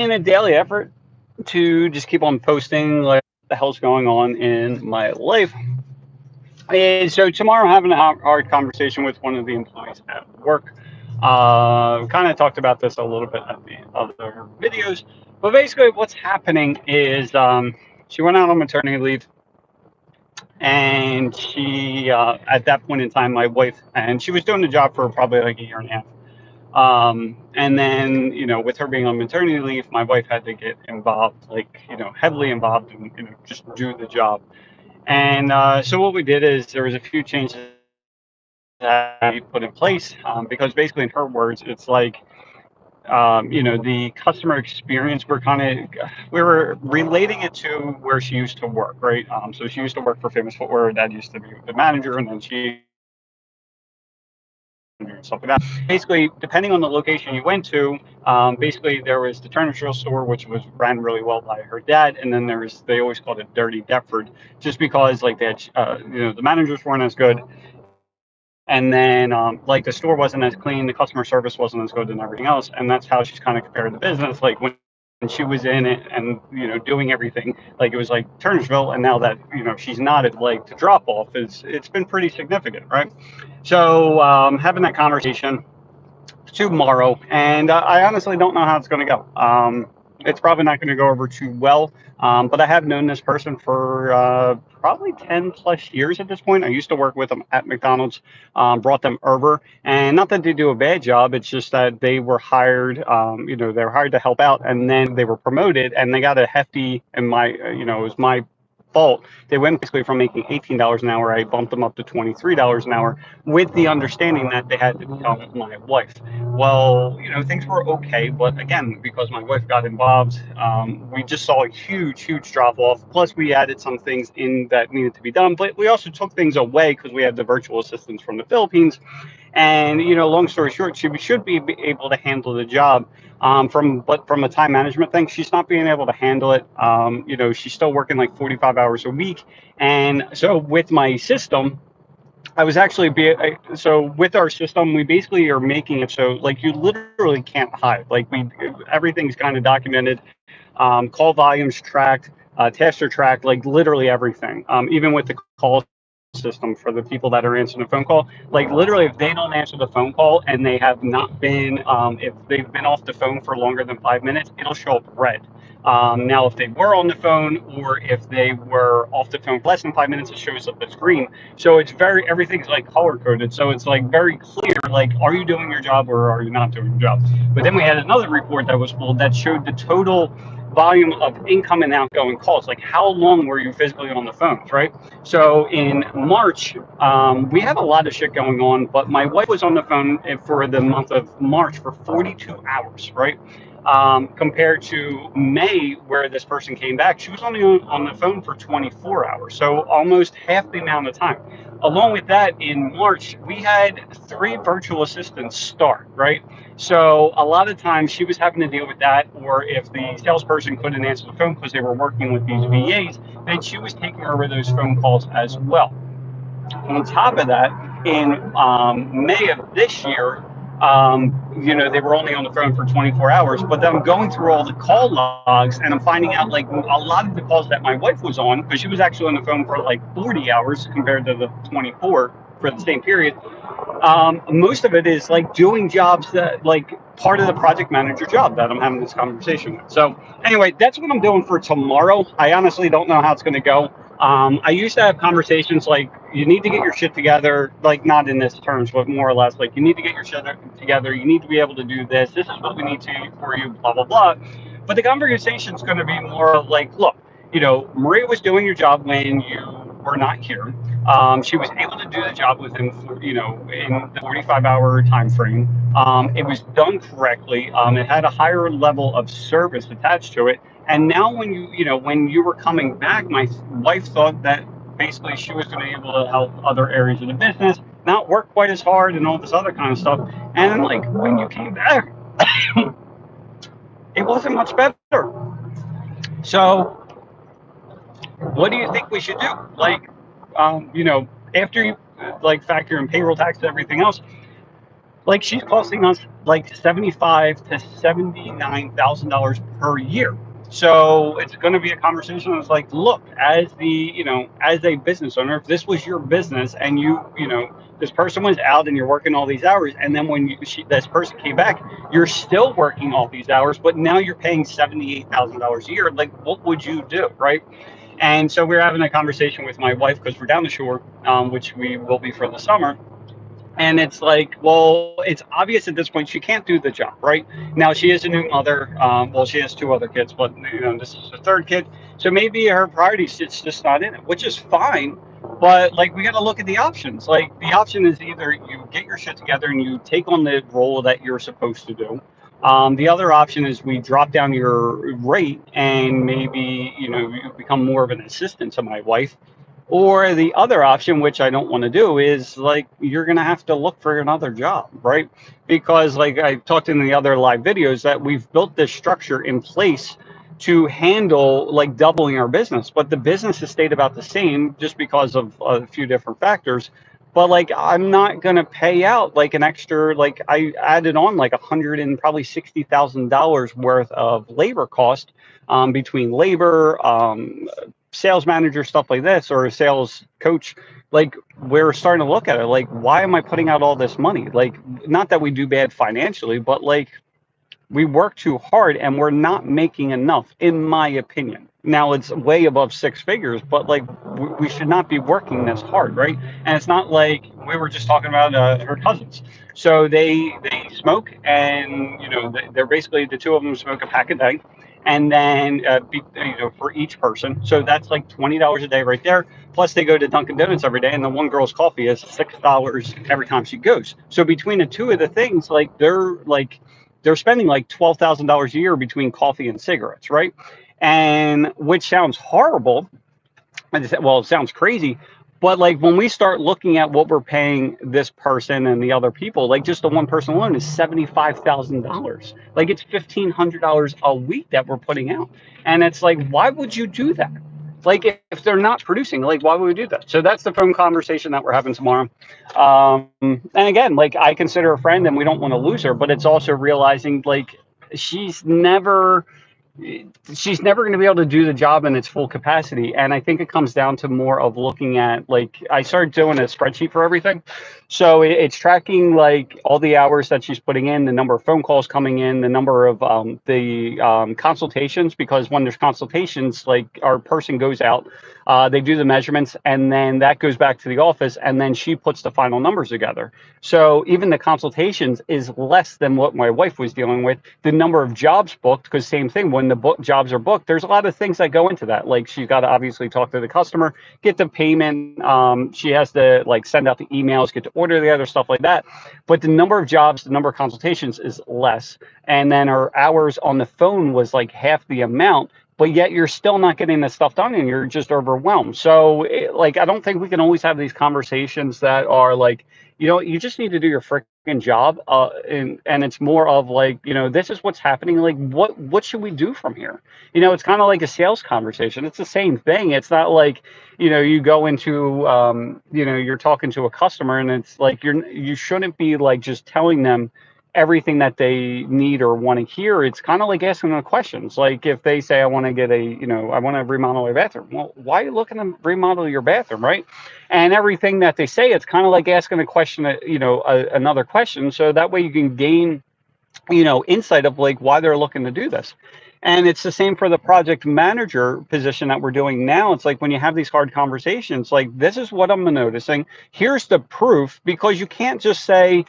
in a daily effort to just keep on posting like what the hell's going on in my life. And so tomorrow I'm having a hard conversation with one of the employees at work. Kind of talked about this a little bit at the other videos, but basically what's happening is she went out on maternity leave, and she at that point in time, my wife, and she was doing the job for probably like a year and a half. And then, with her being on maternity leave, my wife had to get involved, like, heavily involved and, just do the job. And so what we did is there was a few changes that we put in place because basically, in her words, it's like, the customer experience, we were relating it to where she used to work, right? So she used to work for Famous Footwear. That used to be the manager, and then she and stuff like that. Basically, depending on the location you went to, basically there was the Turner Trail store, which was ran really well by her dad, and then they always called it Dirty Deptford, just because like they had, the managers weren't as good, and then like the store wasn't as clean, the customer service wasn't as good, and everything else, and that's how she's kind of compared the business. Like when she was in it and doing everything, like it was like Turnersville, and now that she's not, at like the drop off is it's been pretty significant, right? So having that conversation tomorrow, and I honestly don't know how it's going to go. It's probably not going to go over too well, but I have known this person for probably 10 plus years at this point. I used to work with them at McDonald's, brought them over, and not that they do a bad job, it's just that they were hired, they were hired to help out, and then they were promoted, and they got a hefty, and it was my fault. They went basically from making $18 an hour. I bumped them up to $23 an hour with the understanding that they had to become my wife. Well, things were okay, but again, because my wife got involved, we just saw a huge, huge drop off. Plus, we added some things in that needed to be done, but we also took things away because we had the virtual assistants from the Philippines. And long story short, she should be able to handle the job. But from a time management thing, she's not being able to handle it. She's still working like 45 hours a week, and so with my system, I was actually so with our system, we basically are making it so like you literally can't hide. Like everything's kind of documented, call volumes tracked, tasks are tracked, like literally everything. Even with the call system for the people that are answering the phone call, like literally if they don't answer the phone call and they have not been, if they've been off the phone for longer than 5 minutes, it'll show up red. Now, if they were on the phone or if they were off the phone for less than 5 minutes, it shows up as green. So everything's like color coded. So it's like very clear, like, are you doing your job or are you not doing your job? But then we had another report that was pulled that showed the total volume of incoming and outgoing calls. Like, how long were you physically on the phones, right? So in March, we have a lot of shit going on, but my wife was on the phone for the month of March for 42 hours, right? Compared to May, where this person came back, she was only on the phone for 24 hours, so almost half the amount of time. Along with that, in March, we had 3 virtual assistants start, right? So a lot of times she was having to deal with that, or if the salesperson couldn't answer the phone because they were working with these VAs, then she was taking over those phone calls as well. On top of that, in May of this year, they were only on the phone for 24 hours, but then I'm going through all the call logs and I'm finding out like a lot of the calls that my wife was on, because she was actually on the phone for like 40 hours compared to the 24 for the same period. Most of it is like doing jobs that like part of the project manager job that I'm having this conversation with. So anyway, that's what I'm doing for tomorrow. I honestly don't know how it's going to go. I used to have conversations like, you need to get your shit together, like not in this terms, but more or less like, you need to get your shit together. You need to be able to do this. This is what we need to for you, blah, blah, blah. But the conversation is going to be more like, look, Maria was doing your job when you were not here. She was able to do the job within, in the 45-hour time frame. It was done correctly. It had a higher level of service attached to it. And now, when you were coming back, my wife thought that basically she was going to be able to help other areas of the business, not work quite as hard and all this other kind of stuff. And then, like, when you came back, it wasn't much better. So, what do you think we should do? Like, after you like factor in payroll tax and everything else, Like she's costing us like $75,000 to $79,000 per year. So it's going to be a conversation that's like, look, as the, as a business owner, if this was your business and this person was out and you're working all these hours, and then when this person came back, you're still working all these hours, but now you're paying $78,000 a year. Like, what would you do, right? And so we're having a conversation with my wife because we're down the shore, which we will be for the summer, and it's like, well, it's obvious at this point she can't do the job, right? Now she is a new mother. Well, she has two other kids, but this is the third kid. So maybe her priorities, it's just not in it, which is fine. But like, we got to look at the options. Like, the option is either you get your shit together and you take on the role that you're supposed to do. The other option is we drop down your rate and maybe, you become more of an assistant to my wife. Or the other option, which I don't want to do, is like you're going to have to look for another job, right? Because, like I talked in the other live videos, that we've built this structure in place to handle like doubling our business, but the business has stayed about the same just because of a few different factors. But like, I'm not going to pay out like an extra, like I added on like 100 and probably $60,000 worth of labor cost, between labor, sales manager, stuff like this, or a sales coach. Like, we're starting to look at it like, why am I putting out all this money? Like, not that we do bad financially, but like, we work too hard and we're not making enough, in my opinion. Now it's way above six figures, but like, we should not be working this hard, right? And it's not like we were just talking about her cousins. So they smoke, and they're basically, the two of them smoke a pack a day, and then for each person. So that's like $20 a day right there. Plus they go to Dunkin' Donuts every day, and the one girl's coffee is $6 every time she goes. So between the two of the things, like they're spending like $12,000 a year between coffee and cigarettes, right? And which sounds horrible. Well, it sounds crazy, but like, when we start looking at what we're paying this person and the other people, like just the one person alone is $75,000. Like, it's $1,500 a week that we're putting out, and it's like, why would you do that? Like, if they're not producing, like, why would we do that? So that's the phone conversation that we're having tomorrow. And again, like, I consider her a friend, and we don't want to lose her, but it's also realizing like she's never she's never going to be able to do the job in its full capacity. And I think it comes down to more of looking at, like, I started doing a spreadsheet for everything. So it's tracking like all the hours that she's putting in, the number of phone calls coming in, the number of the consultations, because when there's consultations, like, our person goes out, they do the measurements, and then that goes back to the office, and then she puts the final numbers together. So even the consultations is less than what my wife was dealing with. The number of jobs booked, because same thing, when the jobs are booked, there's a lot of things that go into that. Like, she's got to obviously talk to the customer, get the payment. She has to like send out the emails, get to order the other stuff like that. But the number of jobs, the number of consultations is less. And then her hours on the phone was like half the amount, but yet you're still not getting this stuff done and you're just overwhelmed. So like, I don't think we can always have these conversations that are like, you just need to do your freaking job. And it's more of like, this is what's happening. Like, what should we do from here? It's kind of like a sales conversation. It's the same thing. It's not like, you go into, you're talking to a customer, and it's like, you shouldn't be like just telling them everything that they need or want to hear. It's kind of like asking them questions. Like, if they say, I want to get I want to remodel my bathroom. Well, why are you looking to remodel your bathroom, right? And everything that they say, it's kind of like asking a question, another question. So that way you can gain, insight of like why they're looking to do this. And it's the same for the project manager position that we're doing now. It's like, when you have these hard conversations, like, this is what I'm noticing. Here's the proof, because you can't just say,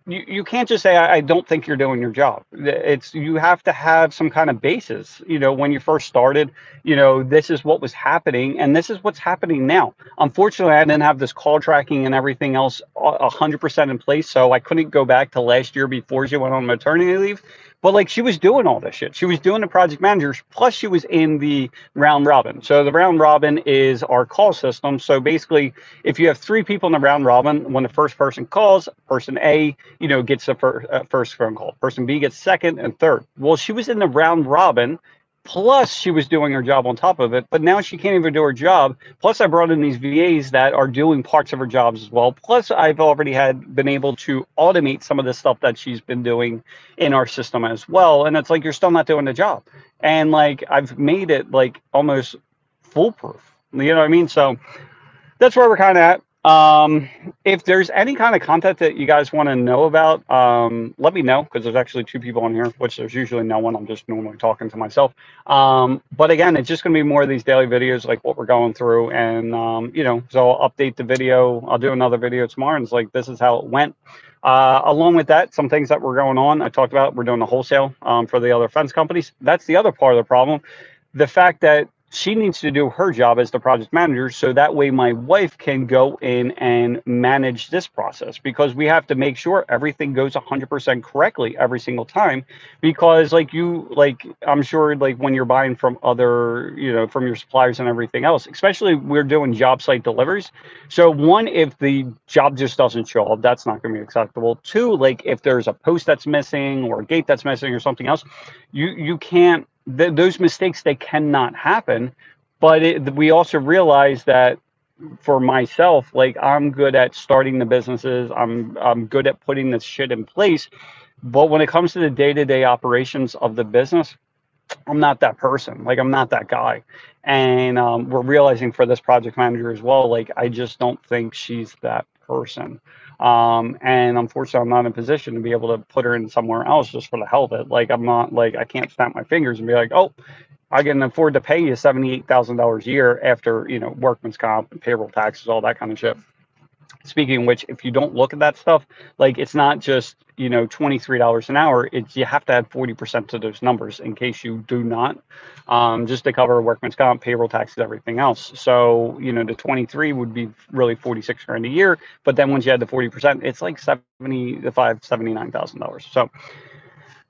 you can't just say, I don't think you're doing your job. You have to have some kind of basis. When you first started, this is what was happening, and this is what's happening now. Unfortunately, I didn't have this call tracking and everything else 100% in place, so I couldn't go back to last year before she went on maternity leave. But like, she was doing all this shit. She was doing the project managers, plus she was in the round robin. So the round robin is our call system. So basically, if you have three people in the round robin, when the first person calls, person A, gets the first phone call. Person B gets second and third. Well, she was in the round robin Plus, she was doing her job on top of it, but now she can't even do her job. Plus, I brought in these VAs that are doing parts of her jobs as well. Plus, I've already been able to automate some of the stuff that she's been doing in our system as well. And it's like, you're still not doing the job. And like, I've made it like almost foolproof. You know what I mean? So that's where we're kind of at. If there's any kind of content that you guys want to know about, let me know, because there's actually two people on here, which there's usually no one. I'm just normally talking to myself. But again, it's just going to be more of these daily videos, like what we're going through. And, so I'll update the video. I'll do another video tomorrow. And it's like, this is how it went. Along with that, some things that were going on, I talked about, we're doing the wholesale for the other fence companies. That's the other part of the problem. The fact that she needs to do her job as the project manager, so that way my wife can go in and manage this process, because we have to make sure everything goes 100% correctly every single time. Because like I'm sure, like when you're buying from other, from your suppliers and everything else, especially we're doing job site deliveries. So one, if the job just doesn't show up, that's not going to be acceptable. Two, like if there's a post that's missing or a gate that's missing or something else, you can't, those mistakes, they cannot happen. But we also realize that for myself, like I'm good at starting the businesses, I'm good at putting this shit in place, but when it comes to the day-to-day operations of the business, I'm not that person. Like I'm not that guy. And we're realizing for this project manager as well, like I just don't think she's that person. And unfortunately, I'm not in a position to be able to put her in somewhere else just for the hell of it. Like I'm not, like I can't snap my fingers and be like, oh, I can afford to pay you $78,000 a year after, workman's comp and payroll taxes, all that kind of shit. Speaking of which, if you don't look at that stuff, like it's not just, $23 an hour. It's, you have to add 40% to those numbers in case you do not, just to cover workman's comp, payroll taxes, everything else. So, the 23 would be really 46 grand a year. But then once you add the 40%, it's like $79,000. So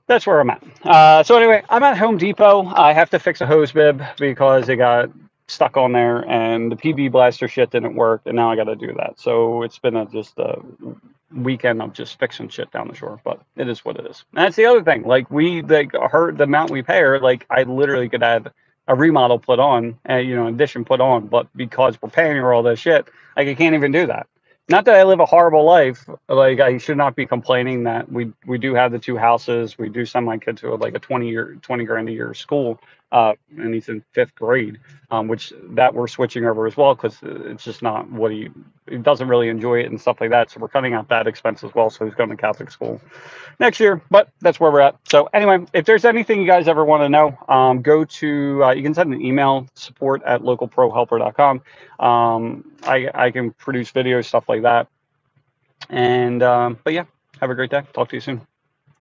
that's where I'm at. So anyway, I'm at Home Depot. I have to fix a hose bib because it got stuck on there, and the PB blaster shit didn't work, and now I got to do that. So it's been just a weekend of just fixing shit down the shore, but it is what it is. And that's the other thing. Like the amount we pay her, like I literally could have a remodel put on, addition put on, but because we're paying her all this shit, like I can't even do that. Not that I live a horrible life. Like I should not be complaining that we do have the two houses. We do send my kid to like a 20 grand a year school, and he's in 5th grade, which that we're switching over as well, because it's just not what he doesn't really enjoy it and stuff like that. So we're cutting out that expense as well. So he's going to Catholic school next year, but that's where we're at. So anyway, if there's anything you guys ever want to know, go to, you can send an email, support@localprohelper.com. I can produce videos, stuff like that. And, but yeah, have a great day. Talk to you soon.